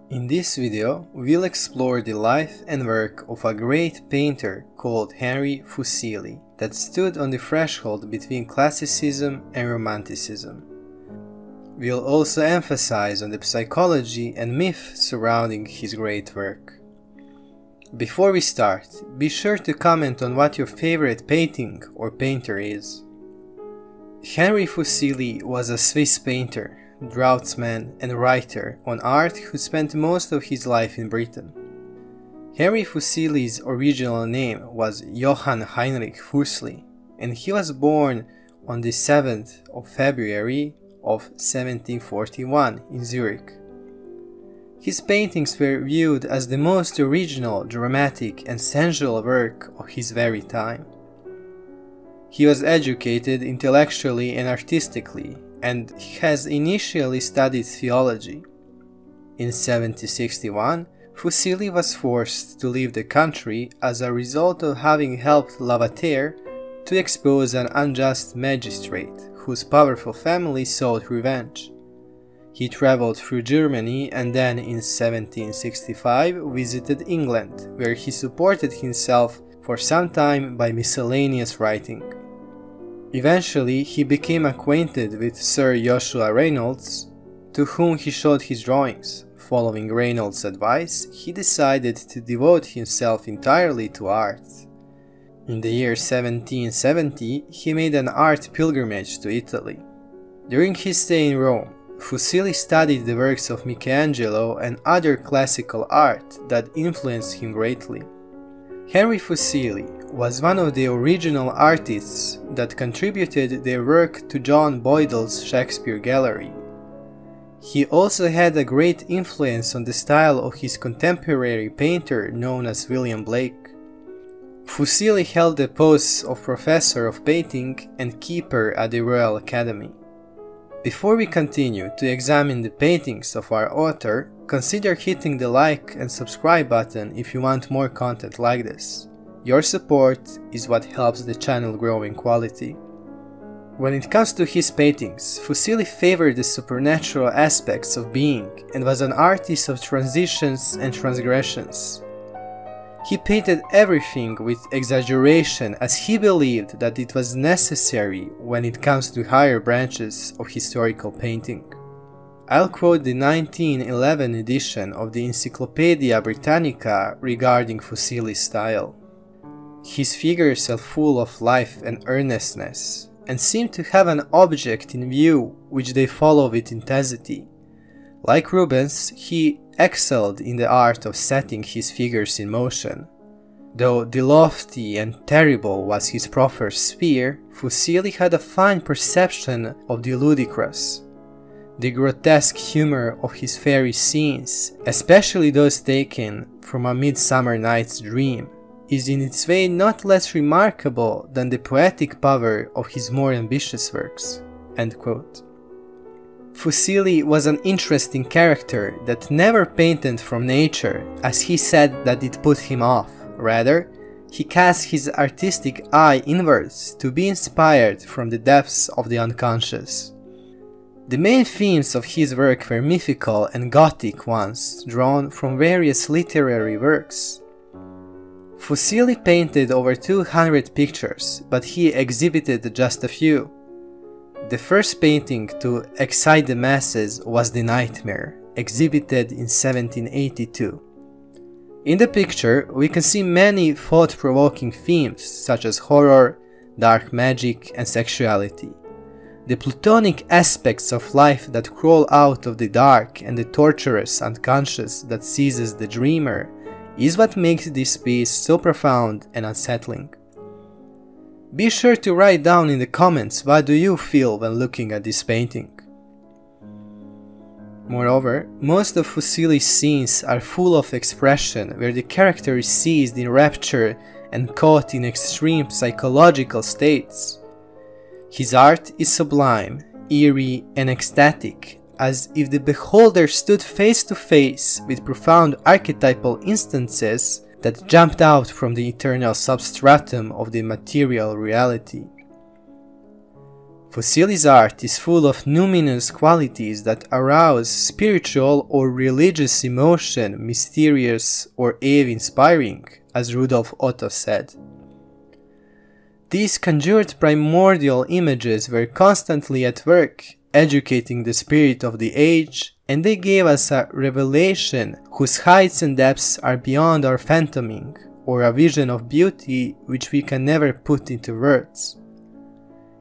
In this video, we'll explore the life and work of a great painter called Henry Fuseli that stood on the threshold between Classicism and Romanticism. We'll also emphasize on the psychology and myth surrounding his great work. Before we start, be sure to comment on what your favorite painting or painter is. Henry Fuseli was a Swiss painter, draughtsman and writer on art who spent most of his life in Britain. Henry Fuseli's original name was Johann Heinrich Fuseli, and he was born on the 7th of February of 1741 in Zurich. His paintings were viewed as the most original, dramatic and sensual work of his very time. He was educated intellectually and artistically, and has initially studied theology. In 1761, Fuseli was forced to leave the country as a result of having helped Lavater to expose an unjust magistrate whose powerful family sought revenge. He traveled through Germany and then in 1765 visited England, where he supported himself for some time by miscellaneous writing. Eventually, he became acquainted with Sir Joshua Reynolds, to whom he showed his drawings. Following Reynolds' advice, he decided to devote himself entirely to art. In the year 1770, he made an art pilgrimage to Italy. During his stay in Rome, Fuseli studied the works of Michelangelo and other classical art that influenced him greatly. Henry Fuseli was one of the original artists that contributed their work to John Boydell's Shakespeare Gallery. He also had a great influence on the style of his contemporary painter known as William Blake. Fuseli held the posts of Professor of Painting and Keeper at the Royal Academy. Before we continue to examine the paintings of our author, consider hitting the like and subscribe button if you want more content like this. Your support is what helps the channel grow in quality. When it comes to his paintings, Fuseli favored the supernatural aspects of being and was an artist of transitions and transgressions. He painted everything with exaggeration as he believed that it was necessary when it comes to higher branches of historical painting. I'll quote the 1911 edition of the Encyclopaedia Britannica regarding Fuseli's style. His figures are full of life and earnestness, and seem to have an object in view which they follow with intensity. Like Rubens, he excelled in the art of setting his figures in motion. Though the lofty and terrible was his proper sphere, Fuseli had a fine perception of the ludicrous. The grotesque humor of his fairy scenes, especially those taken from A Midsummer Night's Dream, is in its way not less remarkable than the poetic power of his more ambitious works." End quote. Fuseli was an interesting character that never painted from nature, as he said that it put him off. Rather, he cast his artistic eye inwards to be inspired from the depths of the unconscious. The main themes of his work were mythical and Gothic ones, drawn from various literary works. Fuseli painted over 200 pictures, but he exhibited just a few. The first painting to excite the masses was The Nightmare, exhibited in 1782. In the picture, we can see many thought-provoking themes such as horror, dark magic and sexuality. The Plutonic aspects of life that crawl out of the dark and the torturous unconscious that seizes the dreamer is what makes this piece so profound and unsettling. Be sure to write down in the comments what do you feel when looking at this painting. Moreover, most of Fuseli's scenes are full of expression where the character is seized in rapture and caught in extreme psychological states. His art is sublime, eerie and ecstatic, as if the beholder stood face to face with profound archetypal instances that jumped out from the eternal substratum of the material reality. Fuseli's art is full of numinous qualities that arouse spiritual or religious emotion, mysterious or awe-inspiring, as Rudolf Otto said. These conjured primordial images were constantly at work, educating the spirit of the age, and they gave us a revelation whose heights and depths are beyond our fathoming, or a vision of beauty which we can never put into words.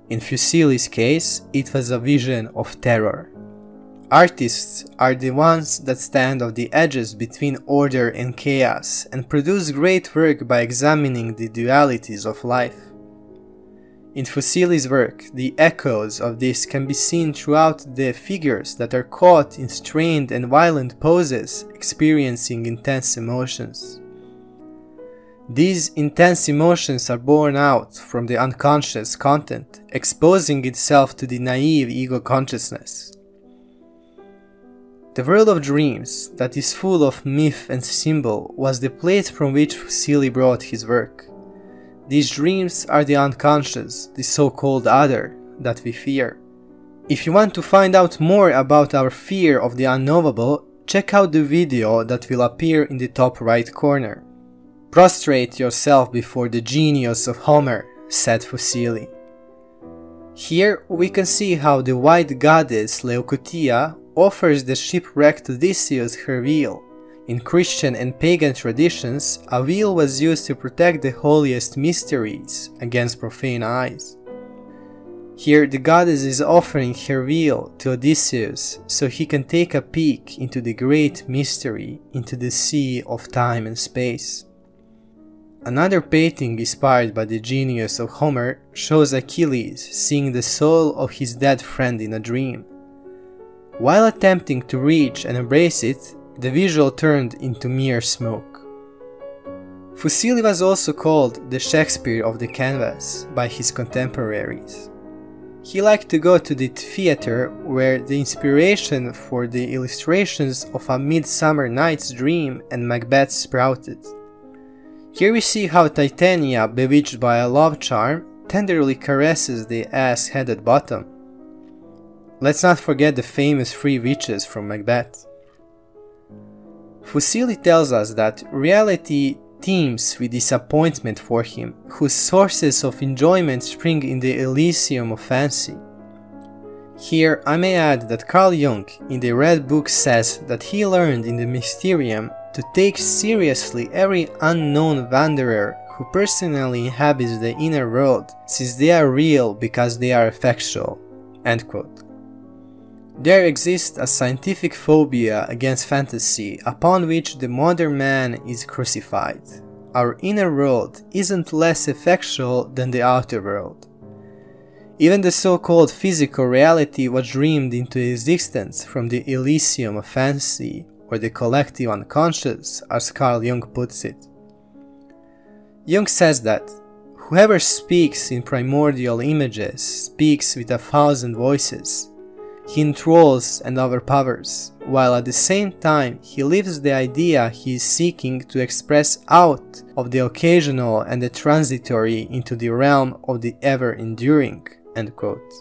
In Fuseli's case, it was a vision of terror. Artists are the ones that stand on the edges between order and chaos and produce great work by examining the dualities of life. In Fuseli's work, the echoes of this can be seen throughout the figures that are caught in strained and violent poses, experiencing intense emotions. These intense emotions are born out from the unconscious content, exposing itself to the naive ego consciousness. The world of dreams, that is full of myth and symbol, was the place from which Fuseli brought his work. These dreams are the unconscious, the so-called other, that we fear. If you want to find out more about our fear of the unknowable, check out the video that will appear in the top right corner. Prostrate yourself before the genius of Homer, said Fuseli. Here we can see how the white goddess Leucotia offers the shipwrecked Odysseus her veil. In Christian and pagan traditions, a veil was used to protect the holiest mysteries against profane eyes. Here the goddess is offering her veil to Odysseus so he can take a peek into the great mystery, into the sea of time and space. Another painting inspired by the genius of Homer shows Achilles seeing the soul of his dead friend in a dream. While attempting to reach and embrace it, the visual turned into mere smoke. Fuseli was also called the Shakespeare of the canvas by his contemporaries. He liked to go to the theater where the inspiration for the illustrations of A Midsummer Night's Dream and Macbeth sprouted. Here we see how Titania, bewitched by a love charm, tenderly caresses the ass-headed bottom. Let's not forget the famous three witches from Macbeth. Fuseli tells us that reality teems with disappointment for him, whose sources of enjoyment spring in the Elysium of fancy. Here I may add that Carl Jung in the Red Book says that he learned in the Mysterium to take seriously every unknown wanderer who personally inhabits the inner world, since they are real because they are effectual." End quote. There exists a scientific phobia against fantasy upon which the modern man is crucified. Our inner world isn't less effectual than the outer world. Even the so-called physical reality was dreamed into existence from the Elysium of fancy, or the collective unconscious, as Carl Jung puts it. Jung says that whoever speaks in primordial images speaks with 1,000 voices. He enthralls and overpowers, while at the same time he leaves the idea he is seeking to express out of the occasional and the transitory into the realm of the ever-enduring." End quote.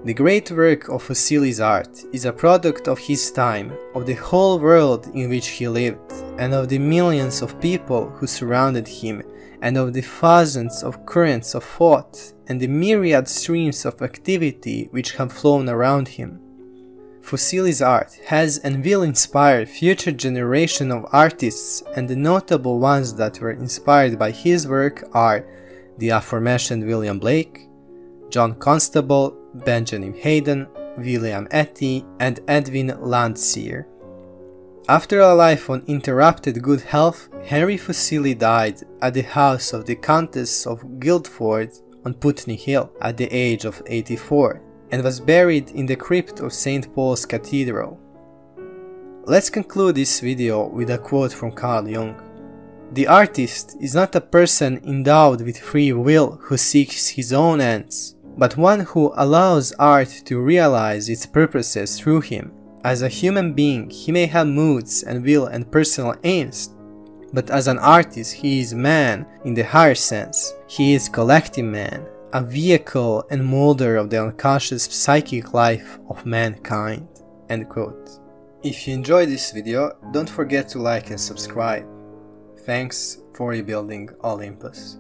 The great work of Fuseli's art is a product of his time, of the whole world in which he lived, and of the millions of people who surrounded him, and of the thousands of currents of thought and the myriad streams of activity which have flown around him. Fuseli's art has and will inspire future generations of artists, and the notable ones that were inspired by his work are the aforementioned William Blake, John Constable, Benjamin Haydon, William Etty, and Edwin Landseer. After a life on interrupted good health, Henry Fuseli died at the house of the Countess of Guildford on Putney Hill at the age of 84, and was buried in the crypt of St. Paul's Cathedral. Let's conclude this video with a quote from Carl Jung. "The artist is not a person endowed with free will who seeks his own ends, but one who allows art to realize its purposes through him. As a human being, he may have moods and will and personal aims, but as an artist he is man in the higher sense. He is collective man, a vehicle and molder of the unconscious psychic life of mankind." End quote. If you enjoyed this video, don't forget to like and subscribe. Thanks for rebuilding Olympus.